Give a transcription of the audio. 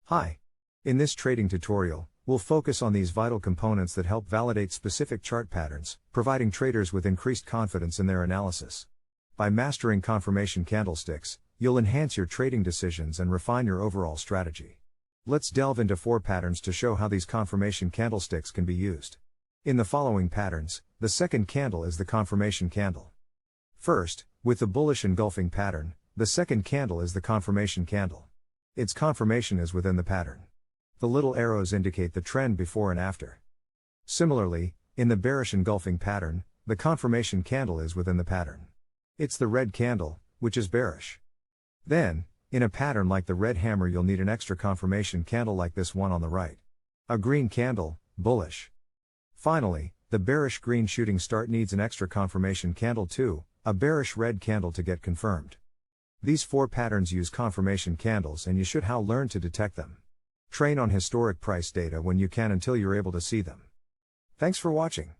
Hi. In this trading tutorial, we'll focus on these vital components that help validate specific chart patterns, providing traders with increased confidence in their analysis. By mastering confirmation candlesticks, you'll enhance your trading decisions and refine your overall strategy. Let's delve into 4 patterns to show how these confirmation candlesticks can be used. In the following patterns, the second candle is the confirmation candle. First, with the bullish engulfing pattern, the second candle is the confirmation candle. Its confirmation is within the pattern. The little arrows indicate the trend before and after. Similarly, in the bearish engulfing pattern, the confirmation candle is within the pattern. It's the red candle, which is bearish. Then, in a pattern like the red hammer, you'll need an extra confirmation candle like this one on the right. A green candle, bullish. Finally, the bearish green shooting start needs an extra confirmation candle too, a bearish red candle to get confirmed. These 4 patterns use confirmation candles and you should learn to detect them. Train on historic price data when you can until you're able to see them. Thanks for watching.